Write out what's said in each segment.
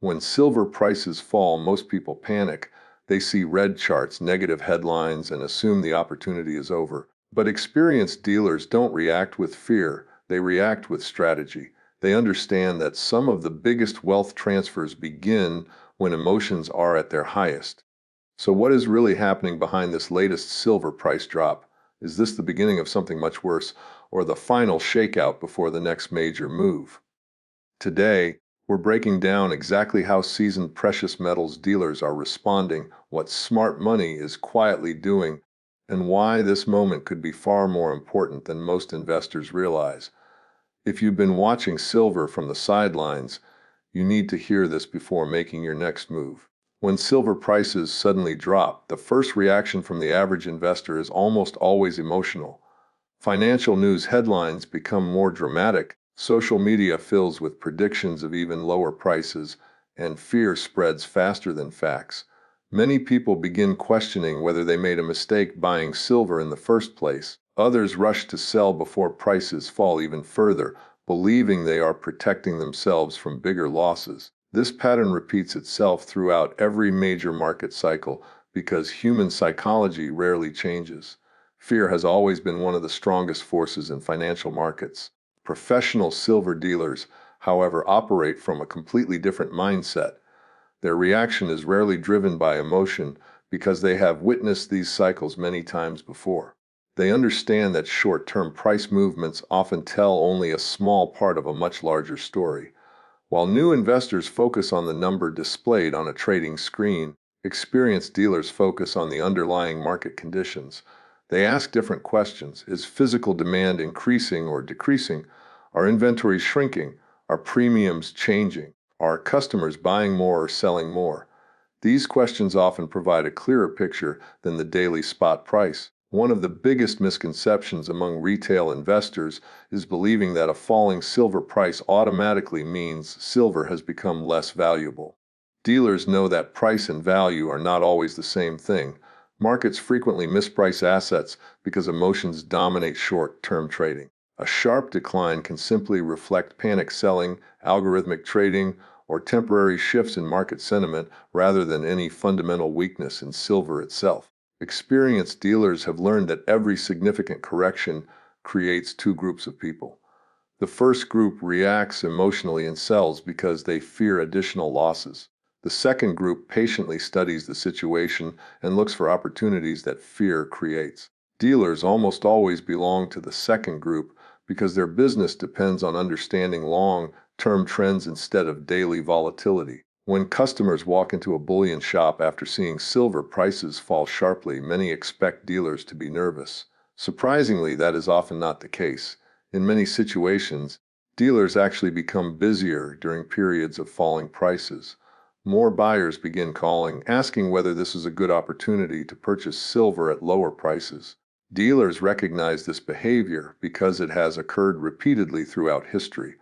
When silver prices fall, most people panic. They see red charts, negative headlines, and assume the opportunity is over. But experienced dealers don't react with fear, they react with strategy. They understand that some of the biggest wealth transfers begin when emotions are at their highest. So, what is really happening behind this latest silver price drop? Is this the beginning of something much worse, or the final shakeout before the next major move? Today, we're breaking down exactly how seasoned precious metals dealers are responding, what smart money is quietly doing, and why this moment could be far more important than most investors realize. If you've been watching silver from the sidelines, you need to hear this before making your next move. When silver prices suddenly drop, the first reaction from the average investor is almost always emotional. Financial news headlines become more dramatic, social media fills with predictions of even lower prices, and fear spreads faster than facts. Many people begin questioning whether they made a mistake buying silver in the first place. Others rush to sell before prices fall even further, believing they are protecting themselves from bigger losses. This pattern repeats itself throughout every major market cycle because human psychology rarely changes. Fear has always been one of the strongest forces in financial markets. Professional silver dealers, however, operate from a completely different mindset. Their reaction is rarely driven by emotion because they have witnessed these cycles many times before. They understand that short-term price movements often tell only a small part of a much larger story. While new investors focus on the number displayed on a trading screen, experienced dealers focus on the underlying market conditions. They ask different questions. Is physical demand increasing or decreasing? Are inventories shrinking? Are premiums changing? Are customers buying more or selling more? These questions often provide a clearer picture than the daily spot price. One of the biggest misconceptions among retail investors is believing that a falling silver price automatically means silver has become less valuable. Dealers know that price and value are not always the same thing. Markets frequently misprice assets because emotions dominate short-term trading. A sharp decline can simply reflect panic selling, algorithmic trading, or temporary shifts in market sentiment rather than any fundamental weakness in silver itself. Experienced dealers have learned that every significant correction creates two groups of people. The first group reacts emotionally and sells because they fear additional losses. The second group patiently studies the situation and looks for opportunities that fear creates. Dealers almost always belong to the second group because their business depends on understanding long-term trends instead of daily volatility. When customers walk into a bullion shop after seeing silver prices fall sharply, many expect dealers to be nervous. Surprisingly, that is often not the case. In many situations, dealers actually become busier during periods of falling prices. More buyers begin calling, asking whether this is a good opportunity to purchase silver at lower prices. Dealers recognize this behavior because it has occurred repeatedly throughout history.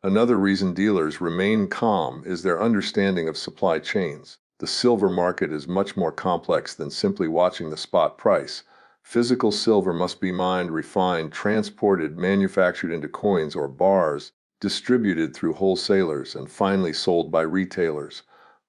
Another reason dealers remain calm is their understanding of supply chains. The silver market is much more complex than simply watching the spot price. Physical silver must be mined, refined, transported, manufactured into coins or bars, distributed through wholesalers, and finally sold by retailers.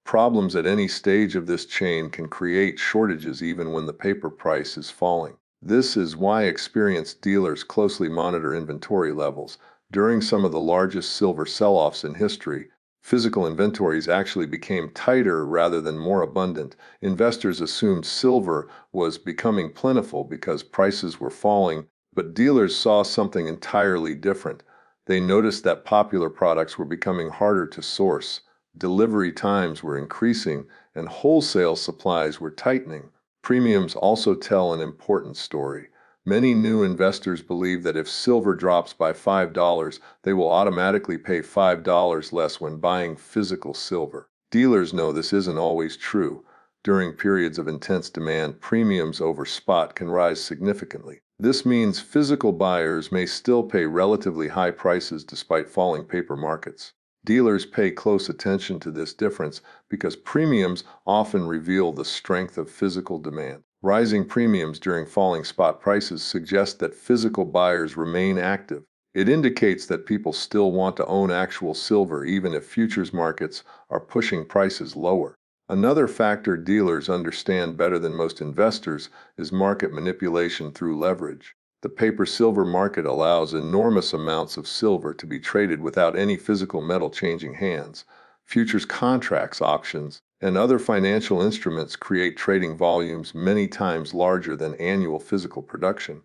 Problems at any stage of this chain can create shortages even when the paper price is falling. This is why experienced dealers closely monitor inventory levels. During some of the largest silver sell-offs in history, physical inventories actually became tighter rather than more abundant. Investors assumed silver was becoming plentiful because prices were falling, but dealers saw something entirely different. They noticed that popular products were becoming harder to source, delivery times were increasing, and wholesale supplies were tightening. Premiums also tell an important story. Many new investors believe that if silver drops by $5, they will automatically pay $5 less when buying physical silver. Dealers know this isn't always true. During periods of intense demand, premiums over spot can rise significantly. This means physical buyers may still pay relatively high prices despite falling paper markets. Dealers pay close attention to this difference because premiums often reveal the strength of physical demand. Rising premiums during falling spot prices suggest that physical buyers remain active. It indicates that people still want to own actual silver even if futures markets are pushing prices lower. Another factor dealers understand better than most investors is market manipulation through leverage. The paper silver market allows enormous amounts of silver to be traded without any physical metal changing hands. Futures contracts, options, and other financial instruments create trading volumes many times larger than annual physical production.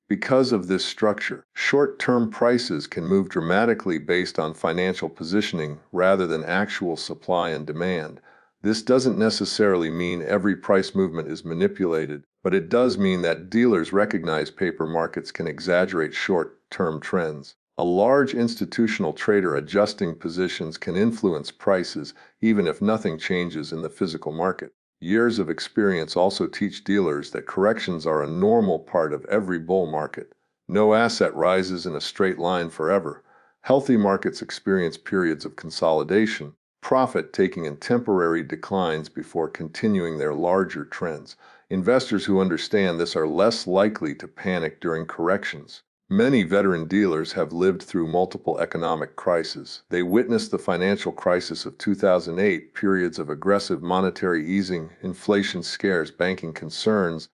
Because of this structure, short-term prices can move dramatically based on financial positioning rather than actual supply and demand. This doesn't necessarily mean every price movement is manipulated, but it does mean that dealers recognize paper markets can exaggerate short-term trends. A large institutional trader adjusting positions can influence prices even if nothing changes in the physical market. Years of experience also teach dealers that corrections are a normal part of every bull market. No asset rises in a straight line forever. Healthy markets experience periods of consolidation, profit taking in temporary declines before continuing their larger trends. Investors who understand this are less likely to panic during corrections. Many veteran dealers have lived through multiple economic crises. They witnessed the financial crisis of 2008, periods of aggressive monetary easing, inflation scares, banking concerns,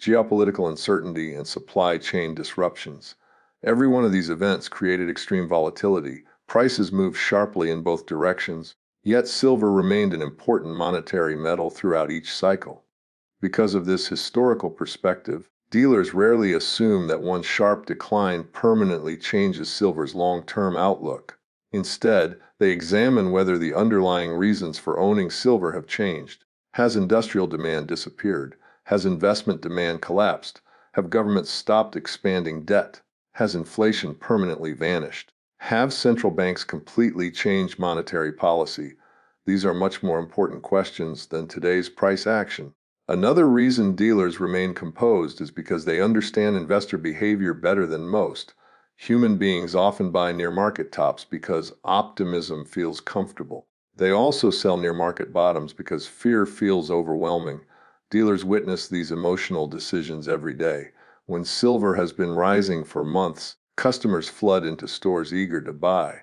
geopolitical uncertainty, and supply chain disruptions. Every one of these events created extreme volatility. Prices moved sharply in both directions, yet silver remained an important monetary metal throughout each cycle. Because of this historical perspective, dealers rarely assume that one sharp decline permanently changes silver's long-term outlook. Instead, they examine whether the underlying reasons for owning silver have changed. Has industrial demand disappeared? Has investment demand collapsed? Have governments stopped expanding debt? Has inflation permanently vanished? Have central banks completely changed monetary policy? These are much more important questions than today's price action. Another reason dealers remain composed is because they understand investor behavior better than most. Human beings often buy near market tops because optimism feels comfortable. They also sell near market bottoms because fear feels overwhelming. Dealers witness these emotional decisions every day. When silver has been rising for months, customers flood into stores eager to buy.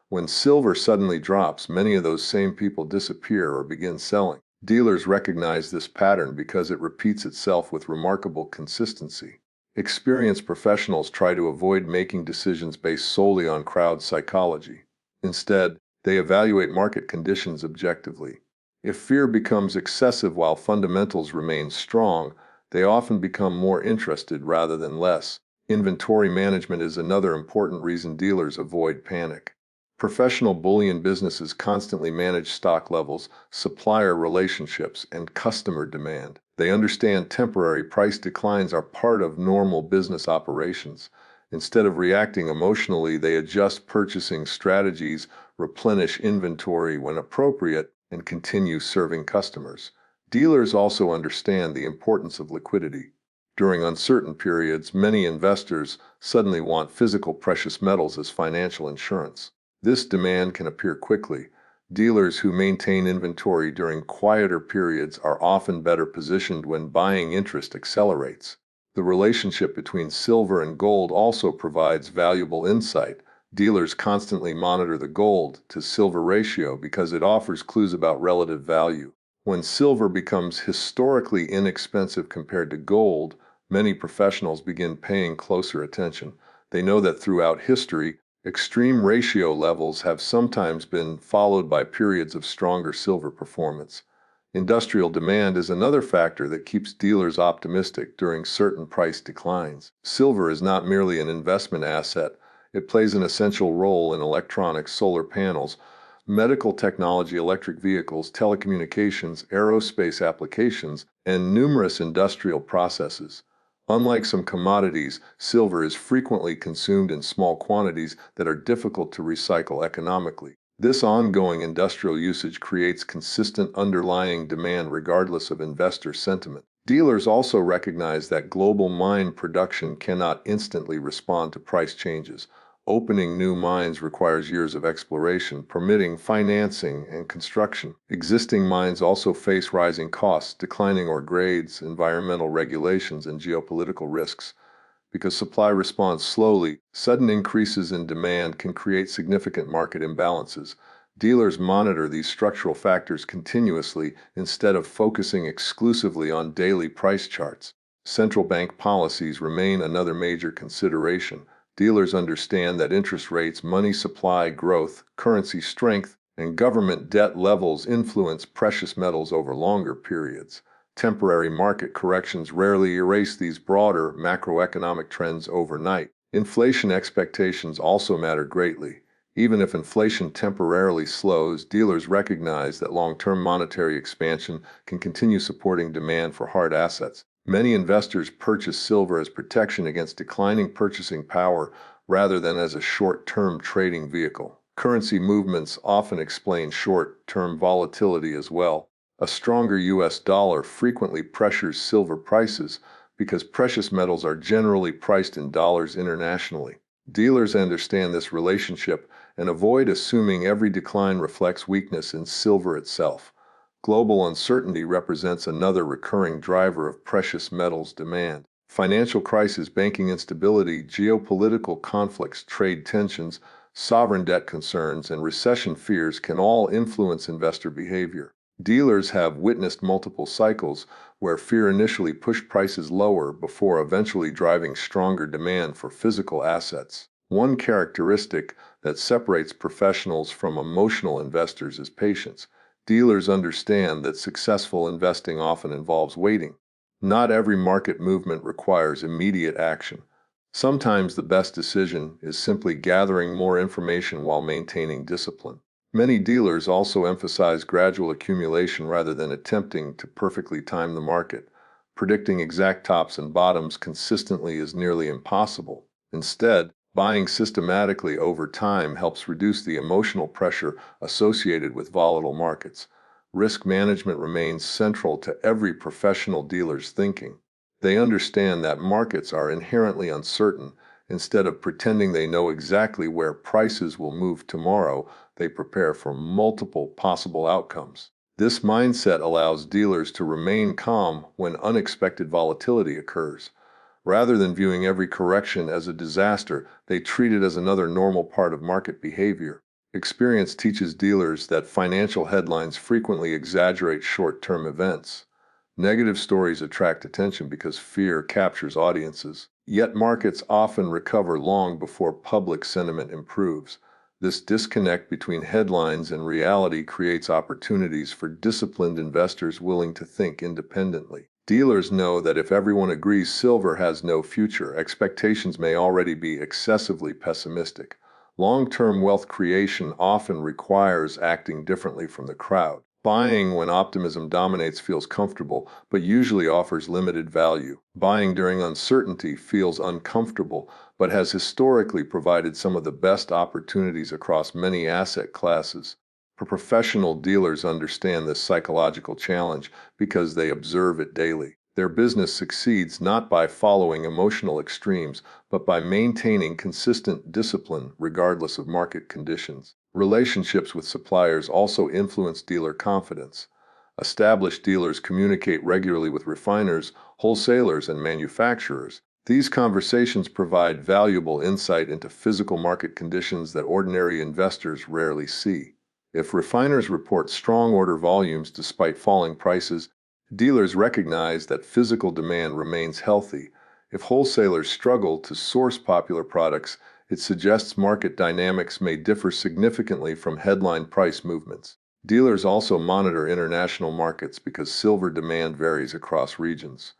When silver suddenly drops, many of those same people disappear or begin selling. Dealers recognize this pattern because it repeats itself with remarkable consistency. Experienced professionals try to avoid making decisions based solely on crowd psychology. Instead, they evaluate market conditions objectively. If fear becomes excessive while fundamentals remain strong, they often become more interested rather than less. Inventory management is another important reason dealers avoid panic. Professional bullion businesses constantly manage stock levels, supplier relationships, and customer demand. They understand temporary price declines are part of normal business operations. Instead of reacting emotionally, they adjust purchasing strategies, replenish inventory when appropriate, and continue serving customers. Dealers also understand the importance of liquidity. During uncertain periods, many investors suddenly want physical precious metals as financial insurance. This demand can appear quickly. Dealers who maintain inventory during quieter periods are often better positioned when buying interest accelerates. The relationship between silver and gold also provides valuable insight. Dealers constantly monitor the gold to silver ratio because it offers clues about relative value. When silver becomes historically inexpensive compared to gold, many professionals begin paying closer attention. They know that throughout history, extreme ratio levels have sometimes been followed by periods of stronger silver performance. Industrial demand is another factor that keeps dealers optimistic during certain price declines. Silver is not merely an investment asset, it plays an essential role in electronics, solar panels, medical technology, electric vehicles, telecommunications, aerospace applications, and numerous industrial processes. Unlike some commodities, silver is frequently consumed in small quantities that are difficult to recycle economically. This ongoing industrial usage creates consistent underlying demand regardless of investor sentiment. Dealers also recognize that global mine production cannot instantly respond to price changes. Opening new mines requires years of exploration, permitting, financing, and construction. Existing mines also face rising costs, declining ore grades, environmental regulations, and geopolitical risks. Because supply responds slowly, sudden increases in demand can create significant market imbalances. Dealers monitor these structural factors continuously instead of focusing exclusively on daily price charts. Central bank policies remain another major consideration. Dealers understand that interest rates, money supply growth, currency strength, and government debt levels influence precious metals over longer periods. Temporary market corrections rarely erase these broader macroeconomic trends overnight. Inflation expectations also matter greatly. Even if inflation temporarily slows, dealers recognize that long-term monetary expansion can continue supporting demand for hard assets. Many investors purchase silver as protection against declining purchasing power rather than as a short-term trading vehicle. Currency movements often explain short-term volatility as well. A stronger U.S. dollar frequently pressures silver prices because precious metals are generally priced in dollars internationally. Dealers understand this relationship and avoid assuming every decline reflects weakness in silver itself. Global uncertainty represents another recurring driver of precious metals demand. Financial crisis, banking instability, geopolitical conflicts, trade tensions, sovereign debt concerns, and recession fears can all influence investor behavior. Dealers have witnessed multiple cycles where fear initially pushed prices lower before eventually driving stronger demand for physical assets. One characteristic that separates professionals from emotional investors is patience. Dealers understand that successful investing often involves waiting. Not every market movement requires immediate action. Sometimes the best decision is simply gathering more information while maintaining discipline. Many dealers also emphasize gradual accumulation rather than attempting to perfectly time the market. Predicting exact tops and bottoms consistently is nearly impossible. Instead, buying systematically over time helps reduce the emotional pressure associated with volatile markets. Risk management remains central to every professional dealer's thinking. They understand that markets are inherently uncertain. Instead of pretending they know exactly where prices will move tomorrow, they prepare for multiple possible outcomes. This mindset allows dealers to remain calm when unexpected volatility occurs. Rather than viewing every correction as a disaster, they treat it as another normal part of market behavior. Experience teaches dealers that financial headlines frequently exaggerate short-term events. Negative stories attract attention because fear captures audiences. Yet markets often recover long before public sentiment improves. This disconnect between headlines and reality creates opportunities for disciplined investors willing to think independently. Dealers know that if everyone agrees silver has no future, expectations may already be excessively pessimistic. Long-term wealth creation often requires acting differently from the crowd. Buying when optimism dominates feels comfortable, but usually offers limited value. Buying during uncertainty feels uncomfortable, but has historically provided some of the best opportunities across many asset classes. Professional dealers understand this psychological challenge because they observe it daily. Their business succeeds not by following emotional extremes, but by maintaining consistent discipline regardless of market conditions. Relationships with suppliers also influence dealer confidence. Established dealers communicate regularly with refiners, wholesalers, and manufacturers. These conversations provide valuable insight into physical market conditions that ordinary investors rarely see. If refiners report strong order volumes despite falling prices, dealers recognize that physical demand remains healthy. If wholesalers struggle to source popular products, it suggests market dynamics may differ significantly from headline price movements. Dealers also monitor international markets because silver demand varies across regions.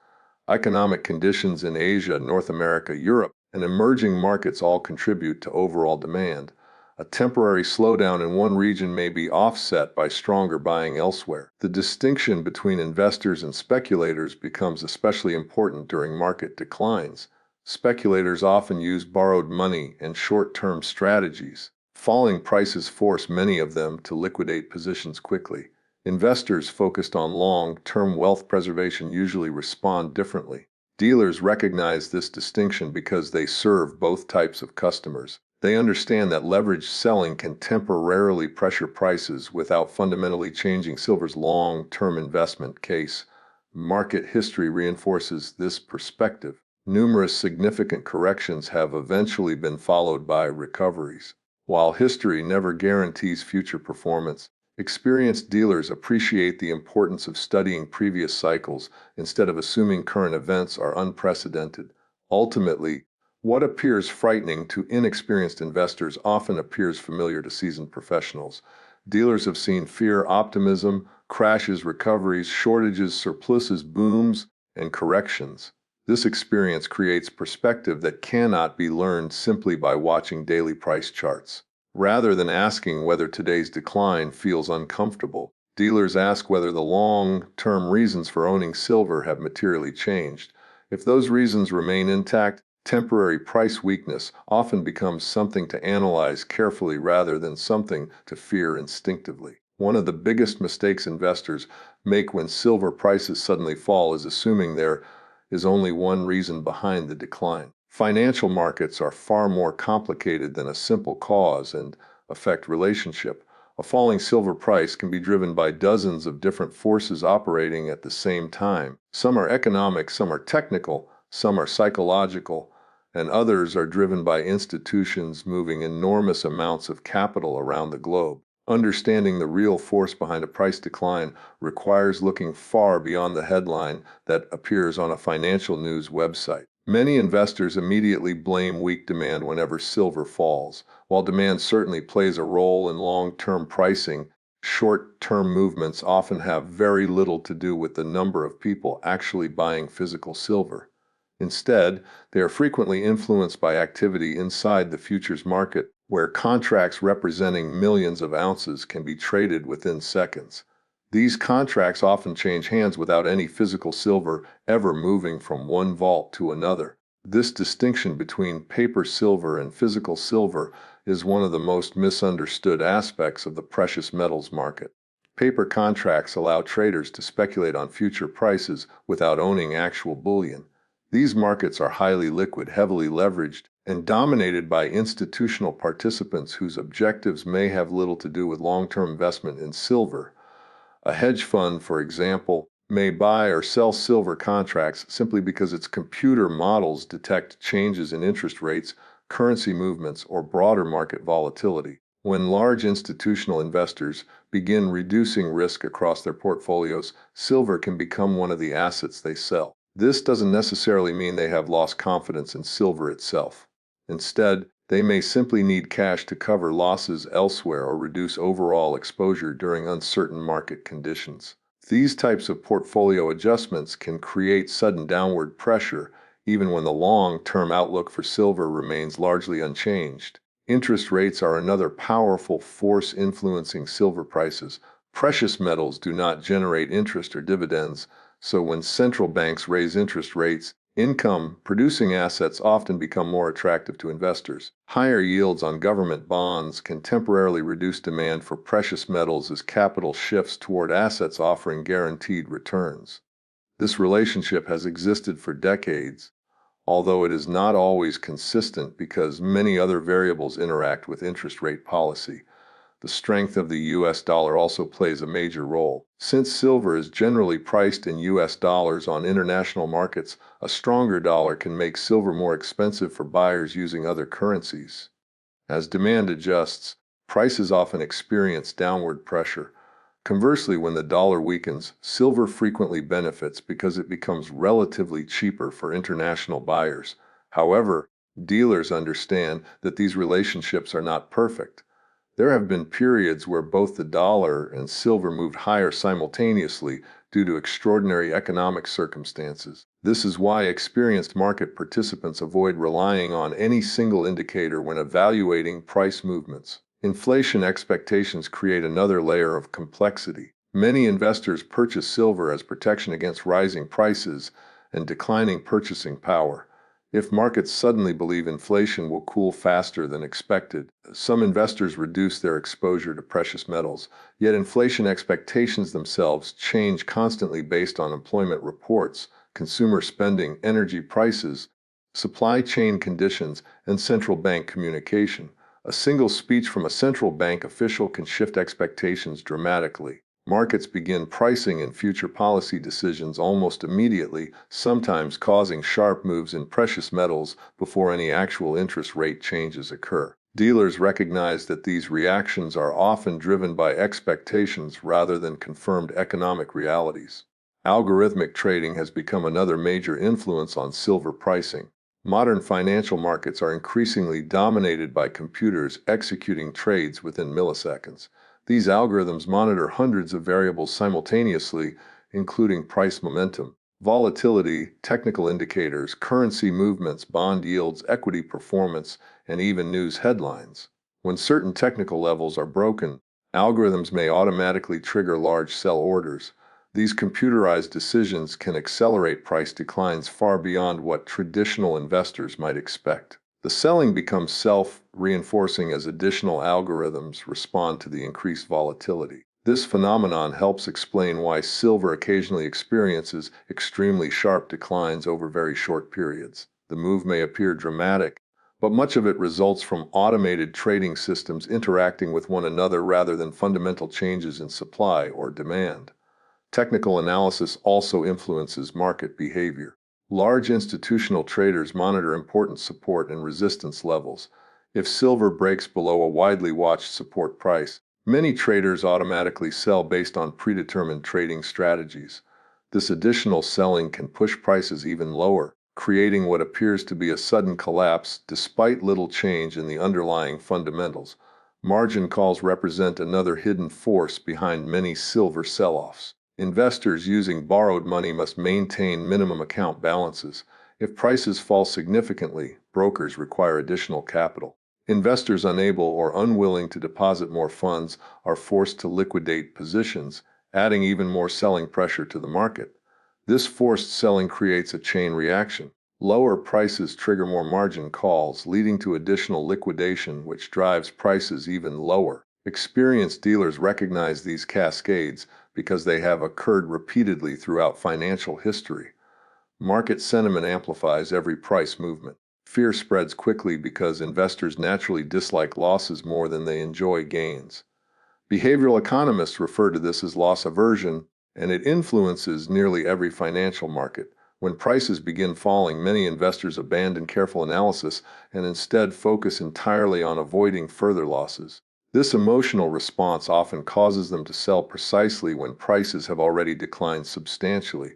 Economic conditions in Asia, North America, Europe, and emerging markets all contribute to overall demand. A temporary slowdown in one region may be offset by stronger buying elsewhere. The distinction between investors and speculators becomes especially important during market declines. Speculators often use borrowed money and short-term strategies. Falling prices force many of them to liquidate positions quickly. Investors focused on long-term wealth preservation usually respond differently. Dealers recognize this distinction because they serve both types of customers. They understand that leveraged selling can temporarily pressure prices without fundamentally changing silver's long-term investment case. Market history reinforces this perspective. Numerous significant corrections have eventually been followed by recoveries. While history never guarantees future performance, experienced dealers appreciate the importance of studying previous cycles instead of assuming current events are unprecedented. Ultimately, what appears frightening to inexperienced investors often appears familiar to seasoned professionals. Dealers have seen fear, optimism, crashes, recoveries, shortages, surpluses, booms, and corrections. This experience creates perspective that cannot be learned simply by watching daily price charts. Rather than asking whether today's decline feels uncomfortable, dealers ask whether the long-term reasons for owning silver have materially changed. If those reasons remain intact, temporary price weakness often becomes something to analyze carefully rather than something to fear instinctively. One of the biggest mistakes investors make when silver prices suddenly fall is assuming there is only one reason behind the decline. Financial markets are far more complicated than a simple cause and effect relationship. A falling silver price can be driven by dozens of different forces operating at the same time. Some are economic, some are technical, some are psychological, and others are driven by institutions moving enormous amounts of capital around the globe. Understanding the real force behind a price decline requires looking far beyond the headline that appears on a financial news website. Many investors immediately blame weak demand whenever silver falls. While demand certainly plays a role in long-term pricing, short-term movements often have very little to do with the number of people actually buying physical silver. Instead, they are frequently influenced by activity inside the futures market, where contracts representing millions of ounces can be traded within seconds. These contracts often change hands without any physical silver ever moving from one vault to another. This distinction between paper silver and physical silver is one of the most misunderstood aspects of the precious metals market. Paper contracts allow traders to speculate on future prices without owning actual bullion. These markets are highly liquid, heavily leveraged, and dominated by institutional participants whose objectives may have little to do with long-term investment in silver. A hedge fund, for example, may buy or sell silver contracts simply because its computer models detect changes in interest rates, currency movements, or broader market volatility. When large institutional investors begin reducing risk across their portfolios, silver can become one of the assets they sell. This doesn't necessarily mean they have lost confidence in silver itself. Instead, they may simply need cash to cover losses elsewhere or reduce overall exposure during uncertain market conditions. These types of portfolio adjustments can create sudden downward pressure, even when the long-term outlook for silver remains largely unchanged. Interest rates are another powerful force influencing silver prices. Precious metals do not generate interest or dividends, so when central banks raise interest rates, income-producing assets often become more attractive to investors. Higher yields on government bonds can temporarily reduce demand for precious metals as capital shifts toward assets offering guaranteed returns. This relationship has existed for decades, although it is not always consistent because many other variables interact with interest rate policy. The strength of the US dollar also plays a major role. Since silver is generally priced in US dollars on international markets, a stronger dollar can make silver more expensive for buyers using other currencies. As demand adjusts, prices often experience downward pressure. Conversely, when the dollar weakens, silver frequently benefits because it becomes relatively cheaper for international buyers. However, dealers understand that these relationships are not perfect. There have been periods where both the dollar and silver moved higher simultaneously due to extraordinary economic circumstances. This is why experienced market participants avoid relying on any single indicator when evaluating price movements. Inflation expectations create another layer of complexity. Many investors purchase silver as protection against rising prices and declining purchasing power. If markets suddenly believe inflation will cool faster than expected, some investors reduce their exposure to precious metals, yet inflation expectations themselves change constantly based on employment reports, consumer spending, energy prices, supply chain conditions, and central bank communication. A single speech from a central bank official can shift expectations dramatically. Markets begin pricing in future policy decisions almost immediately, sometimes causing sharp moves in precious metals before any actual interest rate changes occur. Dealers recognize that these reactions are often driven by expectations rather than confirmed economic realities. Algorithmic trading has become another major influence on silver pricing. Modern financial markets are increasingly dominated by computers executing trades within milliseconds. These algorithms monitor hundreds of variables simultaneously, including price momentum, volatility, technical indicators, currency movements, bond yields, equity performance, and even news headlines. When certain technical levels are broken, algorithms may automatically trigger large sell orders. These computerized decisions can accelerate price declines far beyond what traditional investors might expect. The selling becomes self-reinforcing as additional algorithms respond to the increased volatility. This phenomenon helps explain why silver occasionally experiences extremely sharp declines over very short periods. The move may appear dramatic, but much of it results from automated trading systems interacting with one another rather than fundamental changes in supply or demand. Technical analysis also influences market behavior. Large institutional traders monitor important support and resistance levels. If silver breaks below a widely watched support price, many traders automatically sell based on predetermined trading strategies. This additional selling can push prices even lower, creating what appears to be a sudden collapse despite little change in the underlying fundamentals. Margin calls represent another hidden force behind many silver sell-offs. Investors using borrowed money must maintain minimum account balances. If prices fall significantly, brokers require additional capital. Investors unable or unwilling to deposit more funds are forced to liquidate positions, adding even more selling pressure to the market. This forced selling creates a chain reaction. Lower prices trigger more margin calls, leading to additional liquidation, which drives prices even lower. Experienced dealers recognize these cascades because they have occurred repeatedly throughout financial history. Market sentiment amplifies every price movement. Fear spreads quickly because investors naturally dislike losses more than they enjoy gains. Behavioral economists refer to this as loss aversion, and it influences nearly every financial market. When prices begin falling, many investors abandon careful analysis and instead focus entirely on avoiding further losses. This emotional response often causes them to sell precisely when prices have already declined substantially.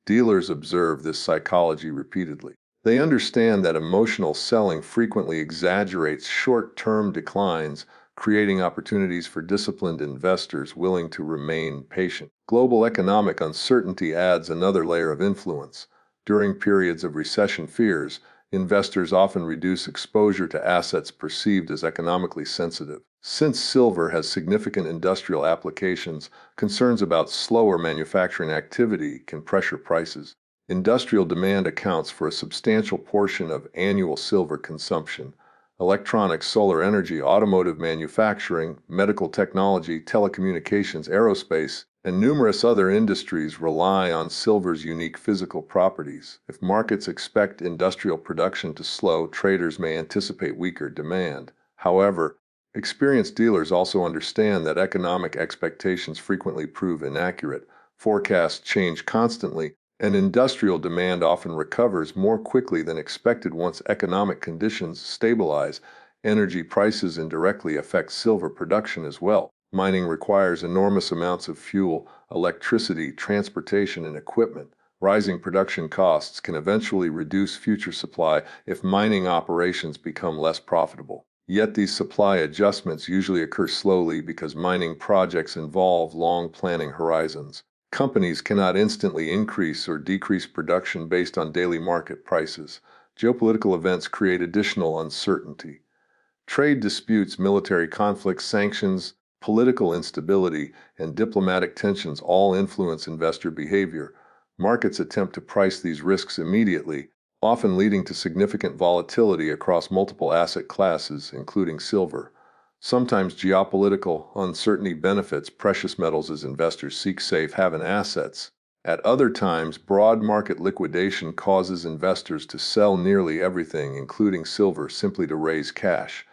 Dealers observe this psychology repeatedly. They understand that emotional selling frequently exaggerates short-term declines, creating opportunities for disciplined investors willing to remain patient. Global economic uncertainty adds another layer of influence. During periods of recession fears, investors often reduce exposure to assets perceived as economically sensitive. Since silver has significant industrial applications, concerns about slower manufacturing activity can pressure prices. Industrial demand accounts for a substantial portion of annual silver consumption. Electronics, solar energy, automotive manufacturing, medical technology, telecommunications, aerospace, and numerous other industries rely on silver's unique physical properties. If markets expect industrial production to slow, traders may anticipate weaker demand. However, experienced dealers also understand that economic expectations frequently prove inaccurate. Forecasts change constantly, and industrial demand often recovers more quickly than expected once economic conditions stabilize. Energy prices indirectly affect silver production as well. Mining requires enormous amounts of fuel, electricity, transportation, and equipment. Rising production costs can eventually reduce future supply if mining operations become less profitable. Yet these supply adjustments usually occur slowly because mining projects involve long planning horizons. Companies cannot instantly increase or decrease production based on daily market prices. Geopolitical events create additional uncertainty. Trade disputes, military conflicts, sanctions, political instability, and diplomatic tensions all influence investor behavior. Markets attempt to price these risks immediately, often leading to significant volatility across multiple asset classes, including silver. Sometimes geopolitical uncertainty benefits precious metals as investors seek safe haven assets. At other times, broad market liquidation causes investors to sell nearly everything, including silver, simply to raise cash.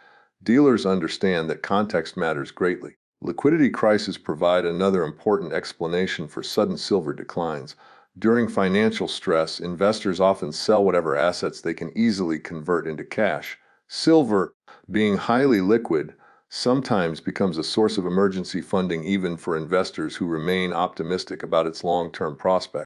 Dealers understand that context matters greatly. Liquidity crises provide another important explanation for sudden silver declines. During financial stress, investors often sell whatever assets they can easily convert into cash. Silver, being highly liquid, sometimes becomes a source of emergency funding even for investors who remain optimistic about its long-term prospects.